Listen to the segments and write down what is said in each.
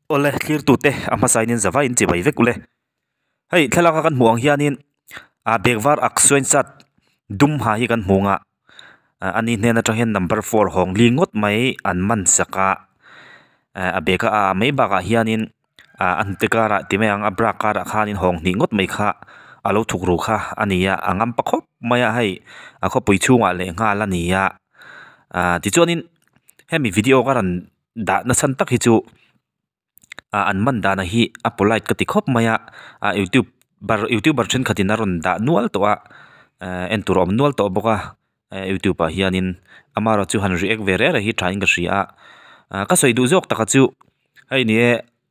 ole clear tu te ama sainin zawa in chibai vek ule hei thlaka kan muang hianin a bekvar aksuin sat dum ha hi kan munga ani hne na trahen number 4 hong lingot mai an man saka a beka a mai baka hianin an tekara timeang abra kara khanin hong ni ngot mai kha alo thukru kha ania angam pakhop maya hei a kho pui chunga le nga la nia ti chonin hemi video karan da na san tak hi chu an man da na hi a polite ka ti khop maya YouTuber chen khatin aron da nual to a enturom nual to boka YouTube a hianin amaro chu han react vere ra hi trying ka ria ka soi du jok taka chu hei ni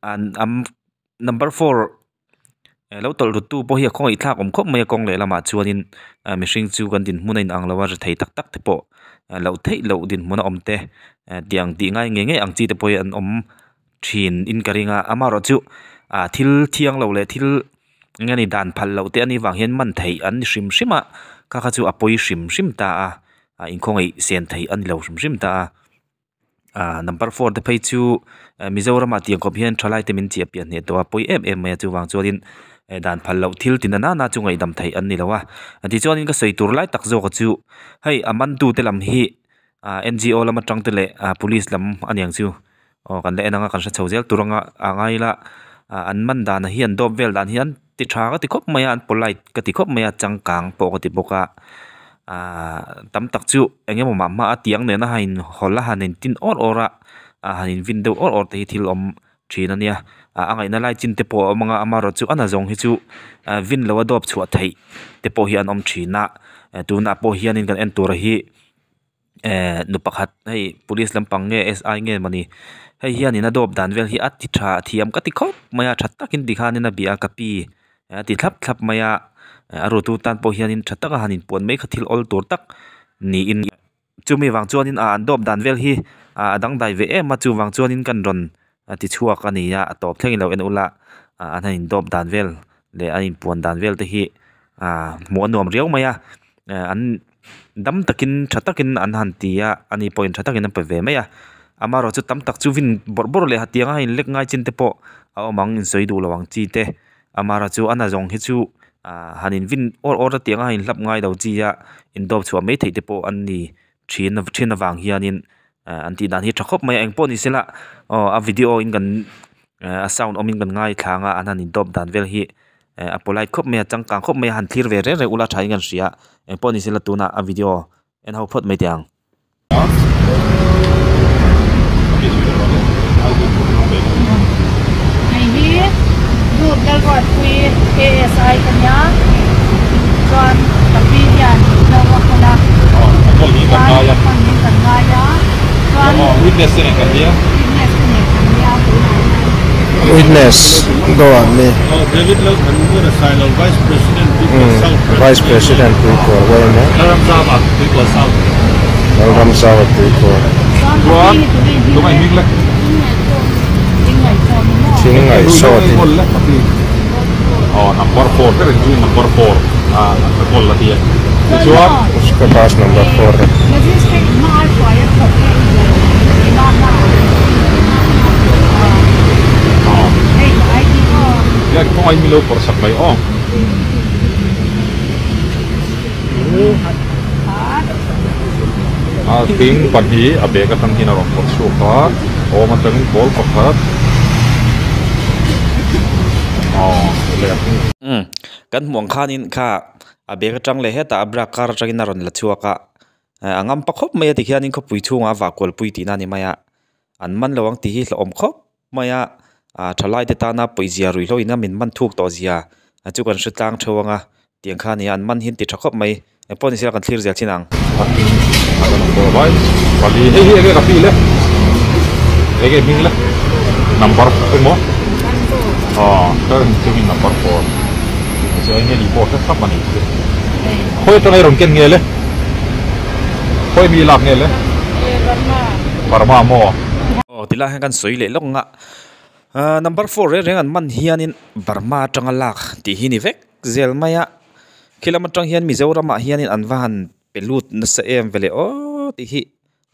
an number 4 lo tol tu po hi khong i thak om khop mai kong le lama chuanin mihring chu kan din munain ang lawa thei tak tak te po lo thei lo din muna omte tiang ti ngai nge nge ang chi te po an om thin in karinga amaro chu thil thiang lo le thil ngani dan phal lo te ani wang hian man thei an shim shima ka kha chu apoi shim shim ta in khong ei sen thei an lo shim shim ta number 4 te phei chu mizoram atiang ko hian thalai te min chi apian ne to apoi em me chu wang chuanin dan phal lo thil tin na na chu ngai dam thei an ni lawa ti chuanin ka sei tur lai tak zo ka chu hei aman tu te lam hi NGO lama tang te le police lam aniang chu kan le enanga kan sa chhozel turanga angai la an man dan hi an dob vel dan hian ti tha ka ti khop maya an polite ka ti khop maya changkang po ka ti boka tam tak chu engemaw ma atiang ne na hain hola hanin tin ora hanin window or te thil om thina nia angai na lai chin te po manga amaro chu ana zong hi chu win lo adop chu thei te po hi an om thina tu na po hianin kan en tur hi nu pakhat hei police lampang nge SI nge mani hei hianin adop dan vel hi ati tha thiam ka ti khop maya that takin dikhanin a bia kapi ti thlap maya aro tu tan po hianin thataka hanin pon mai khathil ol tur tak ni in chumi wang chuanin an dop dan vel hi dang dai ve em ma chu wang chuanin kan ron ti chhuak ani ya top thlengin lo en ula an hanin dop dan vel le anin pon dan vel te hi mo nuam riau maya an dam takin thatakin an han tia ani point thatakin an pe ve maya amaro chu tam tak chu win bor le hatianga in lek ngai chin te po amang in soi du lawang chi te amara chu ana zong hi chu hanin win or tianga in lap ngai do chi ya in dop chu mai thei te po an ni thin wang hianin anti dan hi thakop mai eng po ni sela a video in kan a sound omin kan ngai thanga anan in dop dan vel hi a polite khop me changkang khop me han thlir ve re ula thai ngan ria eng po ni sela tuna a video en ho phot mai tiang group dal wat kui ASI kanya John Kapian lawa kala kan ngaya witness ni kan dia witness go on me David Low kan mo na silent vice president vice president Rukru where me Welcome South Rukru Juan tu mai mik la thing I saw it number 4 kan ju number 4 ka kol la dia Juan उसका पास number 4 है ya ko ai milo por sak mai ting padi abe ka tang hina rom por su ka man tang bol ko khat kan muang khanin kha abe ka tang le heta abra kar tagin ron la chuaka angam pakhop mai ti hianin kho pui chunga wa kol pui ti na ni maya an man lawang ti hi hlom khop maya thalai te ta na pui zia rui lo ina min man thuk to zia chu kan hritang thawanga tiang kha ni an man hin ti thakop mai poni sel kan thlir zel chinang vai padi he ka pi le ege ming le number mo kan chung number 4 so ini report sa mani hoi to nai ron ken ngele hoi mi lak ngele parma mo tila kan soi le longa number 4 re reng an man hianin Burma tanga lak ti hi ni vek zel maya kilometer hian mizoram hianin an van pelut na sa em vele ti hi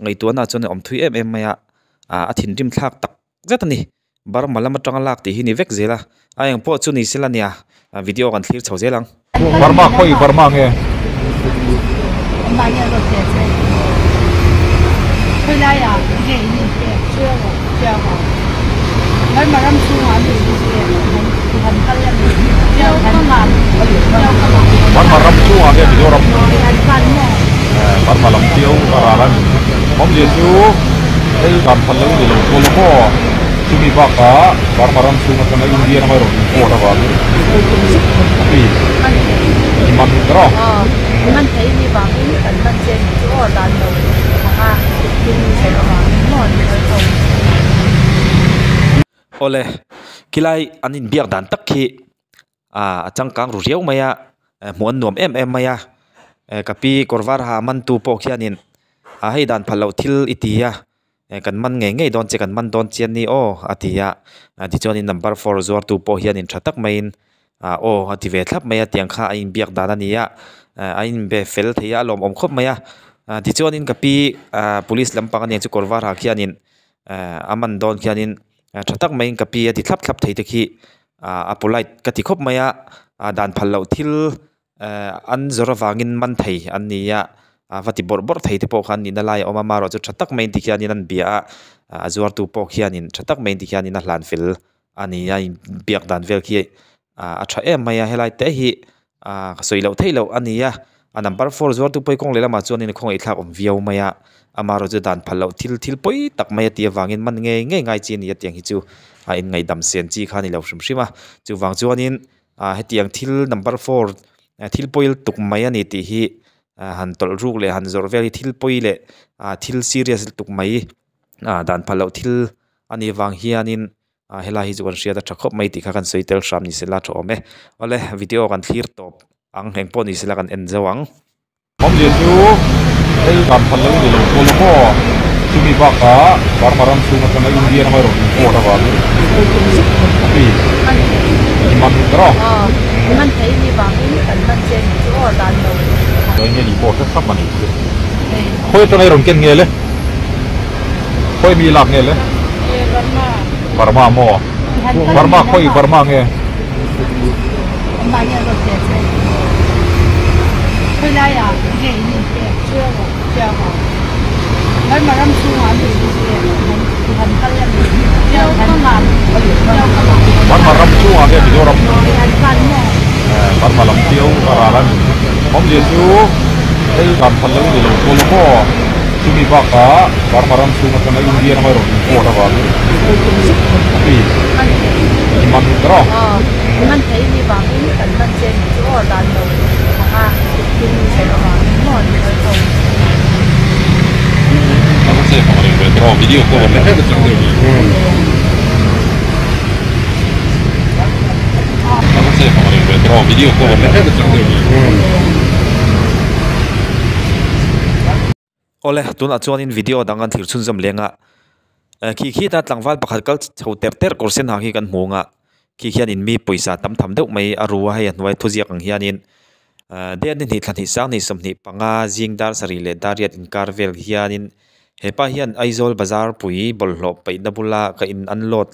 ngai tu na chone om thui em maya a thin rim thak tak zatani bar malam atang lak ti hi ni vek zela ayang po chu ni sila nia video kan thlir chho zelang Barma khoi barma nge mà nhà rồi tiền xe thôi lại à cái gì tiền chưa rồi nói mà làm xuống hoàn thì tiền thành cái là theo thành làm Barma ram chu nge video ram thành phần mà Barma lam tiêu aralan mom je chu ei kan phalu ni lo ko ko chumi ba ka Barma ram chu na kana India na ro ko da ba pi man dro mình thấy đi vào cái mình trên chỗ đàn đầu à thì sẽ là món rồi ole kilai anin biak dan tak khi changkang ru riau maya muan nom em maya kapi korvar ha man tu po khianin hei dan phalo thil itia kan man nge don che kan man don chen ni o atia ti choni number 4 zor tu po hianin thatak main o ati ve thlap maya tiang kha ain biak dan ania ain be fel theya lom om khop maya ti chonin kapi police lampang ani chu korvar ha khianin aman don khianin thatak main kapi ati thlap thei te khi polite ka ti khop maya dan phalo thil an zorawangin man thei an nia vati bor thei te po khan ni na lai oma maro chu thatak main ti khianin an bia azwar tu po khianin thatak main ti khianin a hlan fil ania biak dan vel khi tha em maya helai te hi soilo theilo ania number 4 zuar tu poi kong lela ma chuanin khong ei thlak om viau maya amaro chu dan phalo thil poi tak maya ti wangin man nge ngai chi ni atiang hi chu in ngai dam sen chi khani lo shrim shima chu wang chuanin hetiang thil number 4 thil poil tuk maya ni ti hi han tol ruk le han zor veli thil poi le thil serious tuk mai dan phalo thil ani wang hianin hela hi chuan ria da thakop mai ti kha kan soitel sham ni sela tho me ole video kan thlir top ang heng po ni sela kan en zawang mom je chu ei kan phalu ni lo ko chumi ba ka Barma ram chu na kana India na ro ko da ba pi man dro mình thấy đi vào cái mình trên chỗ đàn đầu rồi nghe đi bộ rất sắp mà đi khôi cho này rồng kiên nghe le khôi mi lạc nghe le Barma mo Barma khôi Barma nghe mà nhà rồi tiền xe thôi lại à cái gì tiền chưa rồi nói mà làm xuống hoàn thì tiền thành cái là theo thành làm Barma ram chu nge video ram thành phần mà Barma lam tiêu aralan mom je chu ei kan phalu ni lo ko chumi ba ka Barma ram chu na kana India na ro ko da ba pi man dro mình thấy đi vào cái mình trên chỗ đàn đầu à thì sẽ là món rồi non sei fare però video con non sei fare però video con ole tun a chuan in video dangan thir chun jam lenga khi ta tlangwal pakhat kal chho ter korsen ha hi kan hmunga khi khian in mi poisa tam tham deuh mai arua hai anwai thuziak ang hianin den ni thlan hi sang ni somni panga jingdar sari le dariat in karvel hianin hepa hian aizol bazar pui bolhlo peina bula ka in anlot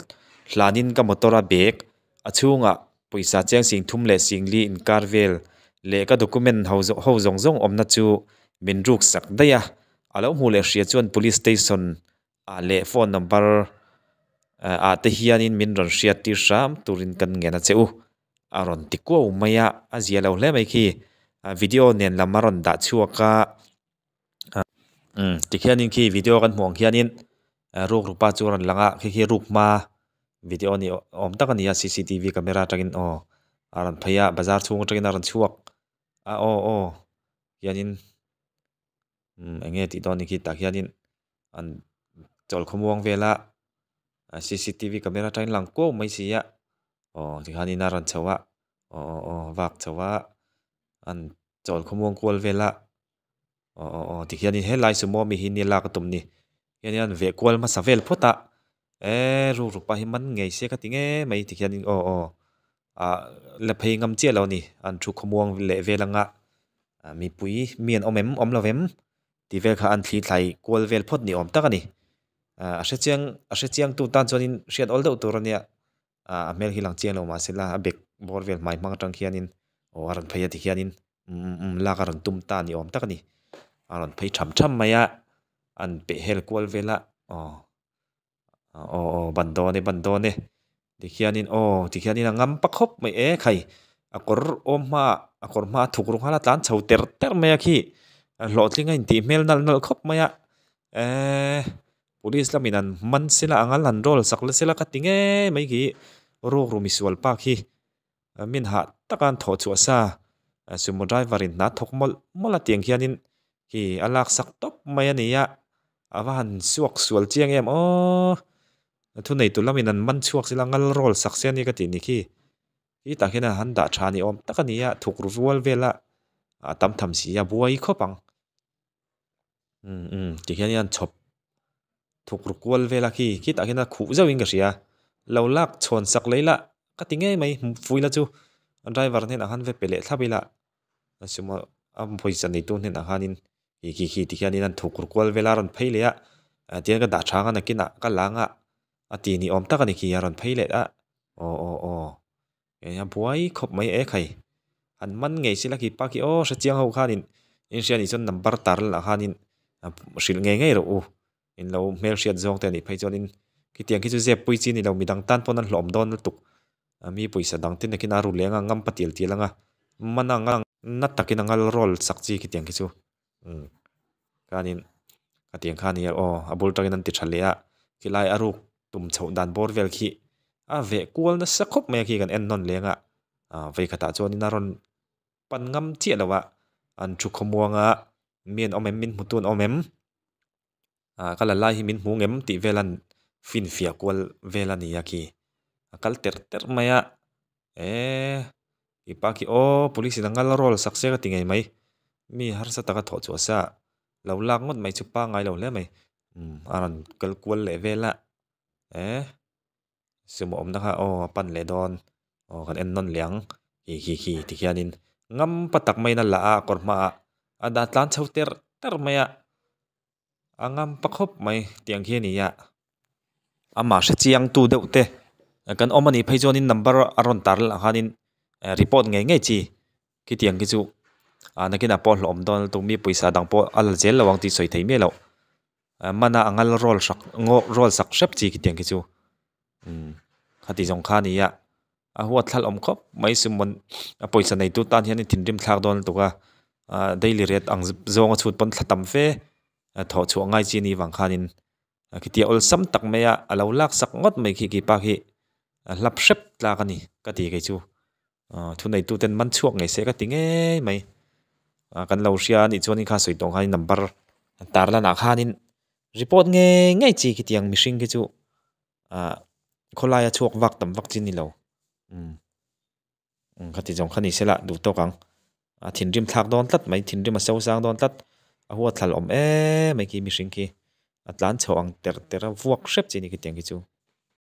hlanin ka motora bek achunga poisa cheng sing thum le singli in karvel le ka document ho zong omna chu min ruk sak daya alo mu le hria chuan police station le phone number te hianin min ron hriat tir ram turin kan ngena cheu aron tikko maya azia lo hle mai khi video nen lamaron da chuaka tikhianin khi video kan hmong hianin ruk rupa churan langa khi ruk ma video ni om takania CCTV camera tagin aran phaya bazar chung tagin aran chuak o hianin enge ti don ni khi tak hianin an chol khomwang vela CCTV camera tagin lang ko mai sia tikhanin aran chawa wak chawa an chol khomwang kwal vela tikhianin helai sumo mi hin ni la ka tumni hian ve kwal ma savel phota ru pa hi man ngei se ka tinge mai tikhianin la phei ngam che lo ni an thu khomwang le velanga mi pui mian om lovem ti vel kha an thli thlai kwal vel phot ni om takani a hre chiang tu tan chuanin hriat ol deuh tur ania mel hi lang chiang lo ma sela a bek bor vel mai mang tang khianin o aron phei ati khianin laka ron tum ta ni om tak ani aron phei tham maya an pe hel kwal vela bandone tikhianin tikhianin angam pakhop mai e khai akor akor ma thuk ru hala tlan chho ter mai khi lo tlinga in ti mel nal khop maya police laminan man sila angal han rol sakla sila katinge mai ki ru misual pa khi min ha takan tho chu sa sumo driver in na thok mola tiang khianin ki alak sak top mai ania awan suak sual chiang em thu nei tu laminan man chuak sila ngal rol sakse ni ka ti ni khi ta khena han da thani om takania thuk ruwal vela tam tham si ya buai khopang ti khian chop thuk rukwal vela khi ta khena khu zawing ka ria lo lak chon sak leila ka tinge mai fuila chu driver ne han ve pele thabila suma am poison ni tu ne na hanin ki ti khian in thuk rukwal vela ron pheile ya tian ka da thanga na kina ka langa ati ni om takani khi aron pheile a ya buai khop mai e khai an man ngei sila ki pa ki sa chiang ho khanin in sian ison number tar la khanin sil ngei ro in lo mel siat zong te ni phei chonin ki tiang ki chu je pui chi ni lo midang tan pon an hlom don tuk mi puisa dang tin ki na ru lenga ngam patil tilanga mananga nat takin angal rol sakchi ki tiang ki chu kanin atiang khani abul takin an ti thalia kilai aruk tum chho dan bor vel khi ve kual na sakhop me khi kan en non lenga ve khata chon in aron pan ngam chi lawa an chu khomuanga mien min mutun kala lai hi min hu ngem ti velan fin fia kual velani yaki akal ter maya ipa ki police na ngal rol sakse ka tingai mai mi har sa taka tho chu sa lo lak ngot mai chu pa ngai lo le mai aran kal kual le vela sumo om na kha pan le don kan en non liang hi ti khianin ngam patak mai na la korma ada tlan chho ter maya angam pakhop mai tiang khi ni ya ama hre chiang tu deuh te kan omani pheijonin number aron tar la hanin report nge chi ki tiang ki chu nakina pol hlom don tu mi puisa dang po al zel lawang ti soi thei me lo mana angal rol sak shep chi ki tiang ki chu khati jong kha ni ya huat thal om khop mai sumon poisa nei tu tan hian thinrim thlak don tuka daily rate ang zonga chut pon thlatam fe tho chu ngai chi ni wang khanin kitia ol sam tak meya alo lak sak ngot mai ki pa khi lap shep tla ka ni ka ti ke chu thu nei tu ten man chuak ngai se ka ti nge mai kan lo ria ni chuan kha soi tong hai number tar la na khanin report nge chi ki tiang mishing ke chu kholaya chuak wak tam wak chin ni lo khati jong khani sela du to kang thinrim thak don tlat mai thinrim a so sang don tlat a huat thal om mai ki mishing ki atlan chawang ter vuak shrep chi ni ki tiang ki chu